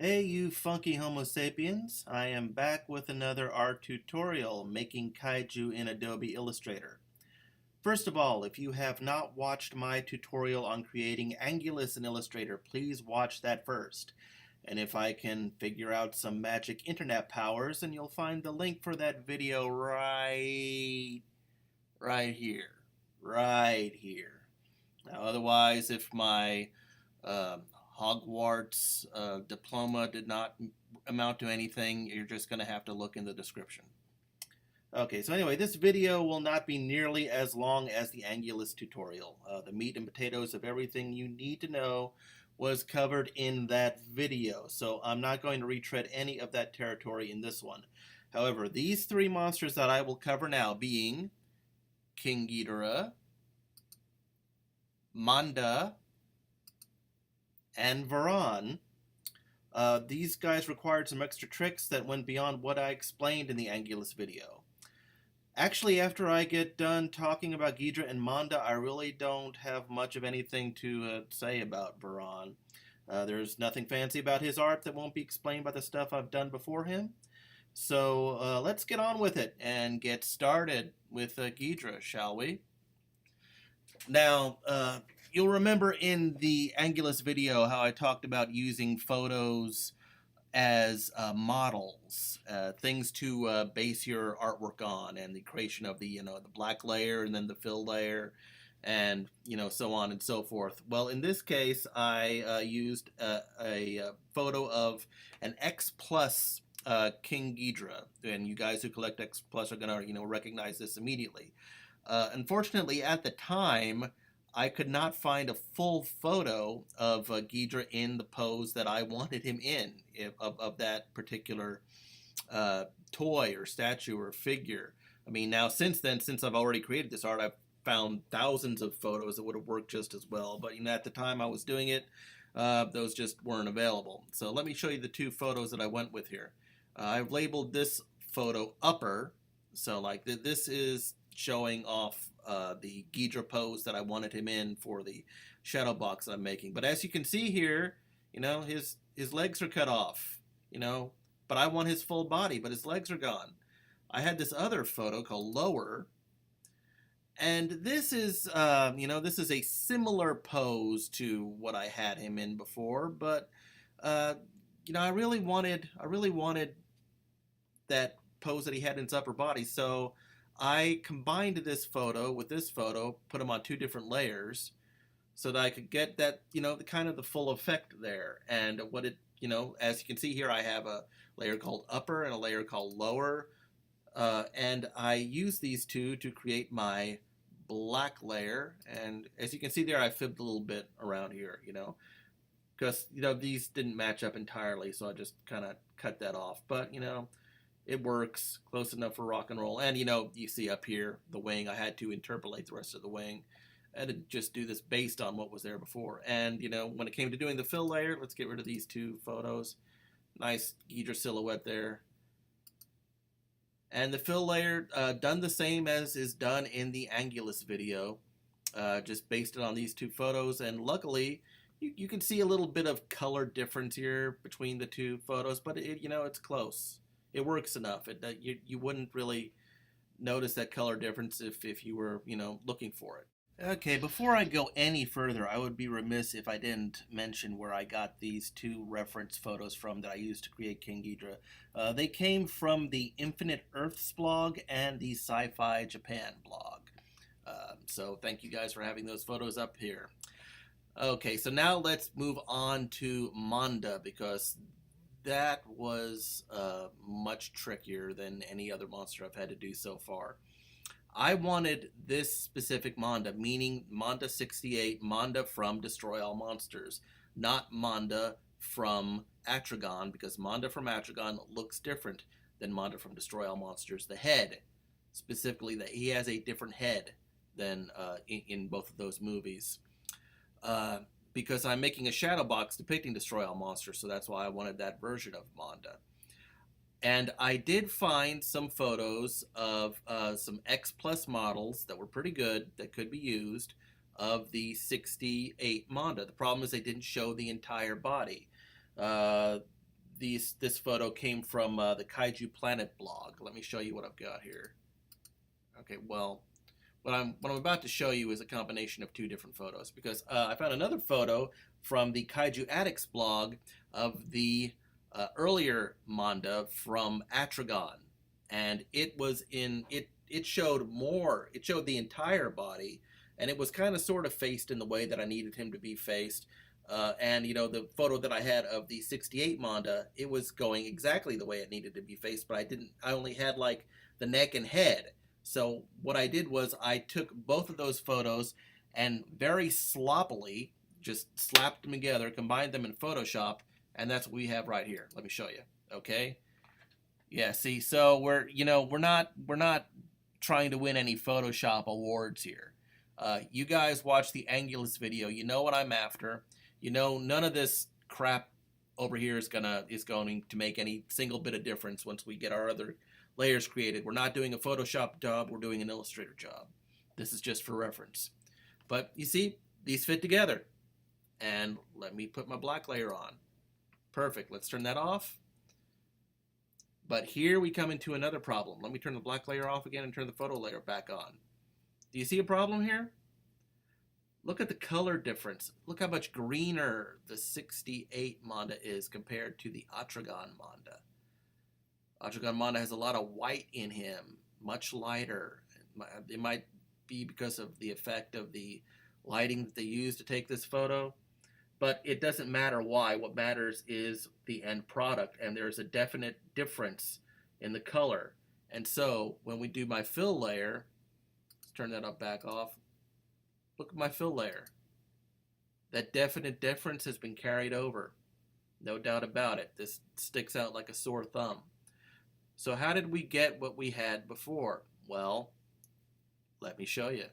Hey you funky homo sapiens, I am back with another art tutorial making kaiju in Adobe Illustrator. First of all, if you have not watched my tutorial on creating Angilas in Illustrator, please watch that first. And if I can figure out some magic internet powers, then you'll find the link for that video right here. Right here. Now otherwise, if my uh, Hogwarts diploma did not amount to anything, you're just going to have to look in the description. Okay, so anyway, this video will not be nearly as long as the Angulas tutorial. The meat and potatoes of everything you need to know was covered in that video, so I'm not going to retread any of that territory in this one. However, these three monsters that I will cover now being King Ghidrah, Manda, and Varan, these guys required some extra tricks that went beyond what I explained in the Angulas video. Actually, after I get done talking about Ghidrah and Monda, I really don't have much of anything to say about Varan. There's nothing fancy about his art that won't be explained by the stuff I've done before him. So let's get on with it and get started with Ghidrah, shall we? Now, you'll remember in the Angulas video how I talked about using photos as models, things to base your artwork on, and the creation of the the black layer and then the fill layer, and so on and so forth. Well, in this case, I used a photo of an X plus King Ghidrah, and you guys who collect X plus are gonna recognize this immediately. Unfortunately, at the time, I could not find a full photo of Ghidrah in the pose that I wanted him in, of that particular toy or statue or figure. I mean, now since then, since I've already created this art, I've found thousands of photos that would have worked just as well. But at the time I was doing it, those just weren't available. So let me show you the two photos that I went with here. I've labeled this photo upper, so like this is showing off the Ghidrah pose that I wanted him in for the shadow box that I'm making. But as you can see here, his legs are cut off, but I want his full body, but his legs are gone. I had this other photo called lower, and this is this is a similar pose to what I had him in before, but I really wanted that pose that he had in his upper body. So I combined this photo with this photo, put them on two different layers, so that I could get that, the kind of the full effect there. And what it, as you can see here, I have a layer called upper and a layer called lower. And I use these two to create my black layer. And as you can see there, I fibbed a little bit around here, because, these didn't match up entirely. So I just kind of cut that off. But, it works close enough for rock and roll. And you see up here the wing, I had to interpolate the rest of the wing and just do this based on what was there before. And when it came to doing the fill layer, let's get rid of these two photos. Nice Ghidrah silhouette there. And the fill layer, done the same as is done in the Angulas video, just based it on these two photos. And luckily, you can see a little bit of color difference here between the two photos, but it's close. It works enough. You wouldn't really notice that color difference if you were looking for it. Okay, before I go any further, I would be remiss if I didn't mention where I got these two reference photos from that I used to create King Ghidrah. They came from the Infinite Earths blog and the Sci-Fi Japan blog. So thank you guys for having those photos up here. Okay, so now let's move on to Monda, because that was much trickier than any other monster I've had to do so far. I wanted this specific Monda, meaning Monda 68, Monda from Destroy All Monsters, not Monda from Atragon, because Monda from Atragon looks different than Monda from Destroy All Monsters. The head, specifically, that he has a different head than in both of those movies. Because I'm making a shadow box depicting Destroy All Monsters, so that's why I wanted that version of Monda. And I did find some photos of some X Plus models that were pretty good, that could be used, of the 68 Monda. The problem is they didn't show the entire body. this photo came from the Kaiju Planet blog. Let me show you what I've got here. Okay, well, what I'm about to show you is a combination of two different photos, because I found another photo from the Kaiju Addicts blog of the earlier Monda from Atragon, and it was in it showed more. It showed the entire body, and it was kind of sort of faced in the way that I needed him to be faced. And you know, the photo that I had of the 68 Monda, it was going exactly the way it needed to be faced, but I only had like the neck and head. So what I did was I took both of those photos and very sloppily just slapped them together, combined them in Photoshop, and that's what we have right here. Let me show you. Okay? Yeah, see, so we're not trying to win any Photoshop awards here. You guys watch the Angilas video. You know what I'm after. You know none of this crap over here is going to make any single bit of difference once we get our other layers created. We're not doing a Photoshop job. We're doing an Illustrator job. This is just for reference. But you see, these fit together. And let me put my black layer on. Perfect. Let's turn that off. But here we come into another problem. Let me turn the black layer off again and turn the photo layer back on. Do you see a problem here? Look at the color difference. Look how much greener the 68 Monda is compared to the Atragon Monda. Atragon Monda has a lot of white in him, much lighter. It might be because of the effect of the lighting that they used to take this photo, but it doesn't matter why. What matters is the end product, and there's a definite difference in the color. And so when we do my fill layer, let's turn that up back off. Look at my fill layer. That definite difference has been carried over. No doubt about it. This sticks out like a sore thumb. So how did we get what we had before? Well, let me show you.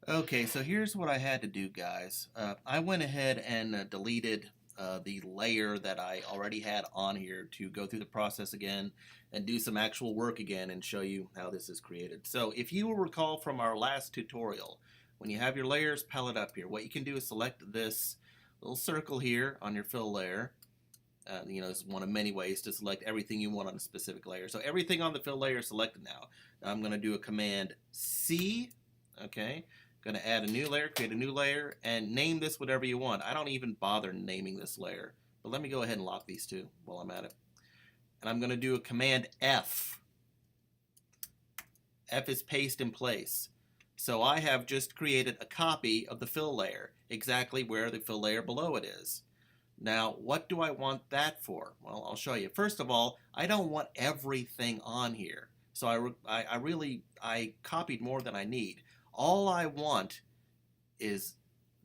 Okay, so here's what I had to do, guys. I went ahead and deleted the layer that I already had on here to go through the process again and do some actual work again and show you how this is created. So if you will recall from our last tutorial, when you have your layers palette up here, what you can do is select this little circle here on your fill layer. You know, it's one of many ways to select everything you want on a specific layer. So everything on the fill layer is selected now. I'm going to do a Command C. Okay. Going to add a new layer, create a new layer, and name this whatever you want. I don't even bother naming this layer, but let me go ahead and lock these two while I'm at it. And I'm going to do a Command F. F is paste in place. So I have just created a copy of the fill layer, exactly where the fill layer below it is. Now, what do I want that for? Well, I'll show you. First of all, I don't want everything on here. So I copied more than I need. All I want is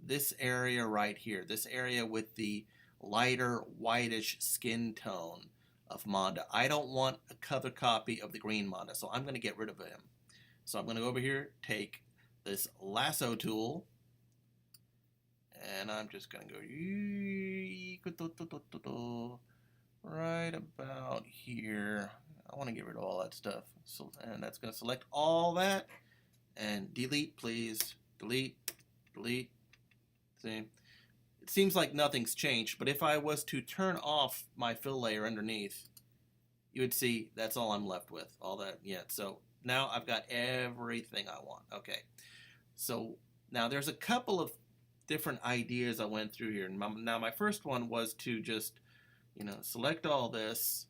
this area right here, this area with the lighter whitish skin tone of Monda. I don't want a color copy of the green Monda, so I'm going to get rid of him. So I'm going to go over here, take this lasso tool, and I'm just going to go right about here. I want to get rid of all that stuff. So, and that's going to select all that. And delete, please. Delete, delete. See? It seems like nothing's changed, but if I was to turn off my fill layer underneath, you would see that's all I'm left with. All that, yeah. So now I've got everything I want. Okay. So now there's a couple of different ideas I went through here. Now my first one was to just, select all this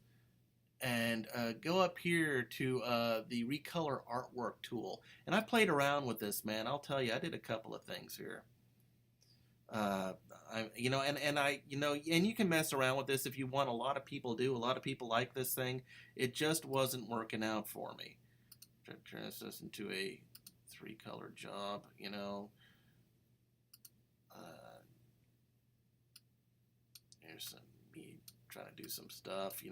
and go up here to the Recolor artwork tool. And I played around with this, man. I'll tell you, I did a couple of things here. And you can mess around with this if you want. A lot of people do. A lot of people like this thing. It just wasn't working out for me. Try to turn this into a 3-color job, Here's me trying to do some stuff,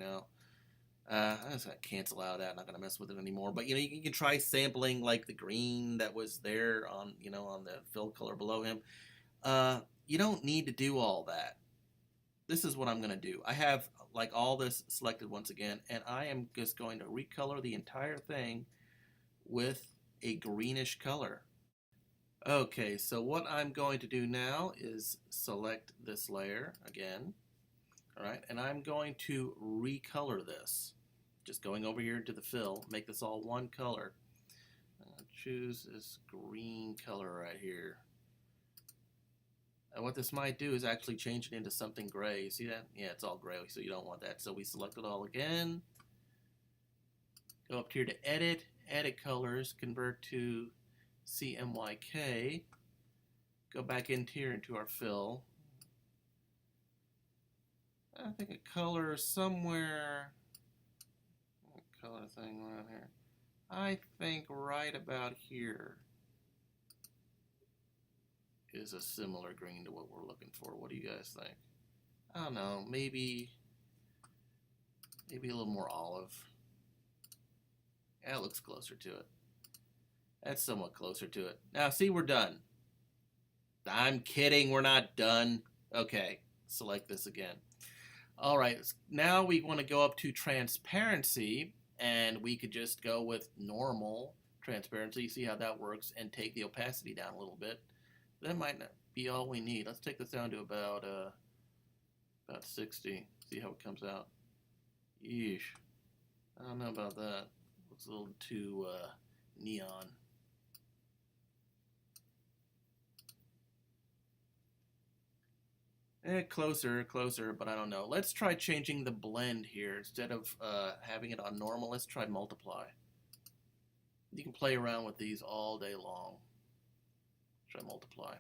I'm just going to cancel out that. I'm not going to mess with it anymore. But, you can try sampling like the green that was there on, on the fill color below him. You don't need to do all that. This is what I'm going to do. I have like all this selected once again, and I am just going to recolor the entire thing with a greenish color. Okay, so what I'm going to do now is select this layer again. All right, and I'm going to recolor this. Just going over here into the fill, make this all one color. Choose this green color right here. And what this might do is actually change it into something gray. You see that? Yeah, it's all gray, so you don't want that. So we select it all again. Go up here to edit, edit colors, convert to CMYK. Go back into here into our fill. I think a color somewhere. Color thing around here. I think right about here is a similar green to what we're looking for. What do you guys think? I don't know, maybe a little more olive. That looks closer to it. That's somewhat closer to it. Now, see, we're done. I'm kidding, we're not done. Okay, select this again. All right, now we want to go up to transparency, and we could just go with normal transparency, see how that works, and take the opacity down a little bit. That might not be all we need. Let's take this down to about 60. See how it comes out. Yeesh. I don't know about that. Looks a little too neon. Closer, but I don't know. Let's try changing the blend here. Instead of having it on normal, let's try multiply. You can play around with these all day long. Try multiply.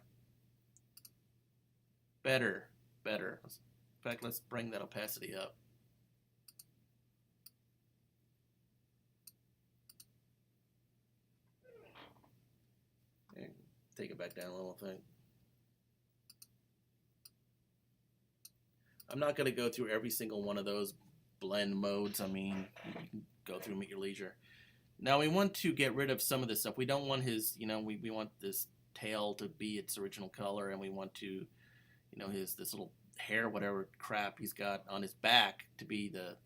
Better. In fact, let's bring that opacity up. Take it back down a little thing. I'm not going to go through every single one of those blend modes. I mean, you can go through them at your leisure. Now we want to get rid of some of this stuff. We don't want his, we want this tail to be its original color, and we want to, this little hair, whatever crap he's got on his back to be the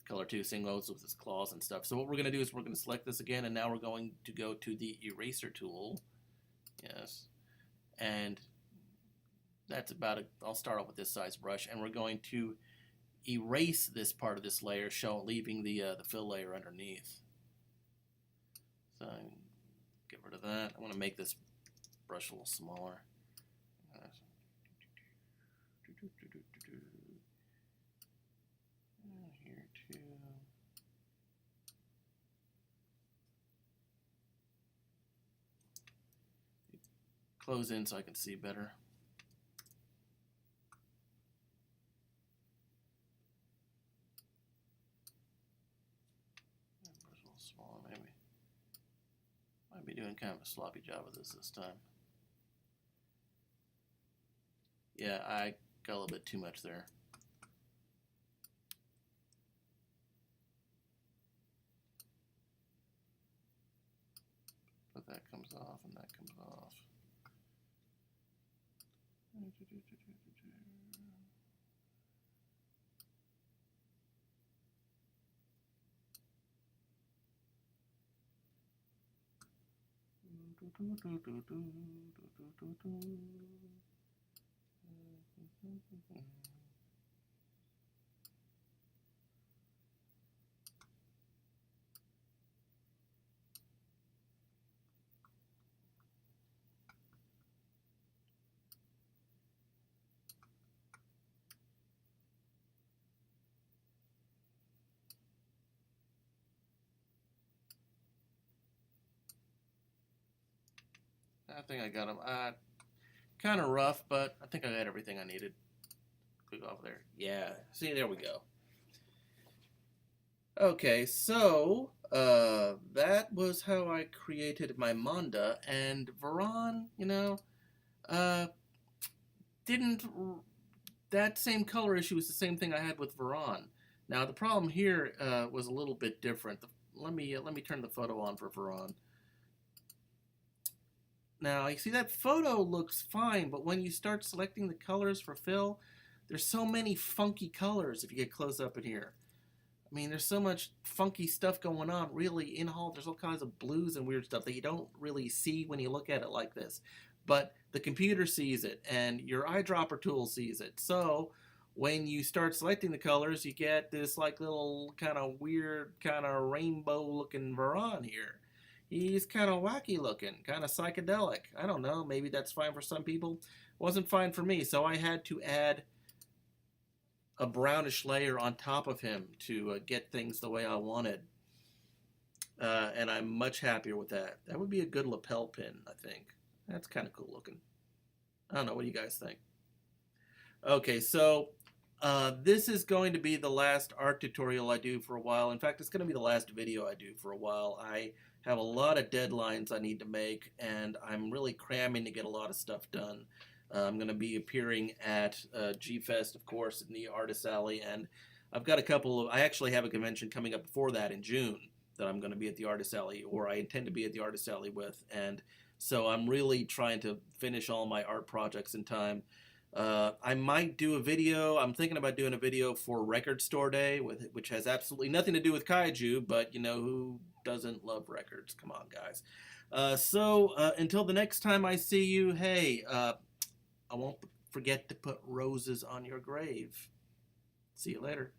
color too. Same goes with his claws and stuff. So what we're going to do is we're going to select this again, and now we're going to go to the eraser tool. Yes. And that's about it. I'll start off with this size brush, and we're going to erase this part of this layer, leaving the fill layer underneath. So get rid of that. I want to make this brush a little smaller. Here too. Close in so I can see better. Smaller, maybe. Might be doing kind of a sloppy job of this time. Yeah, I got a little bit too much there. But that comes off and that comes off. I think I got them. Kind of rough, but I think I got everything I needed. Click off there. Yeah. See, there we go. Okay, so that was how I created my Monda, and Varan, that same color issue was the same thing I had with Varan. Now the problem here was a little bit different. Let me turn the photo on for Varan. Now, you see that photo looks fine, but when you start selecting the colors for fill, there's so many funky colors if you get close up in here. I mean, there's so much funky stuff going on. Really, in Hall, there's all kinds of blues and weird stuff that you don't really see when you look at it like this. But the computer sees it, and your eyedropper tool sees it. So when you start selecting the colors, you get this like little kind of weird, kind of rainbow looking Varan here. He's kind of wacky looking, kind of psychedelic. I don't know, maybe that's fine for some people. Wasn't fine for me, so I had to add a brownish layer on top of him to get things the way I wanted. And I'm much happier with that. That would be a good lapel pin, I think. That's kind of cool looking. I don't know, what do you guys think? Okay, so this is going to be the last art tutorial I do for a while. In fact, it's going to be the last video I do for a while. I have a lot of deadlines I need to make, and I'm really cramming to get a lot of stuff done. I'm going to be appearing at G-Fest, of course, in the Artist Alley, and I've got a couple of, I actually have a convention coming up before that in June that I'm going to be at the Artist Alley, or I intend to be at the Artist Alley with, and so I'm really trying to finish all my art projects in time. I might do a video. I'm thinking about doing a video for Record Store Day, which has absolutely nothing to do with kaiju, but you know, who doesn't love records? Come on, guys. So until the next time I see you, hey, I won't forget to put roses on your grave. See you later.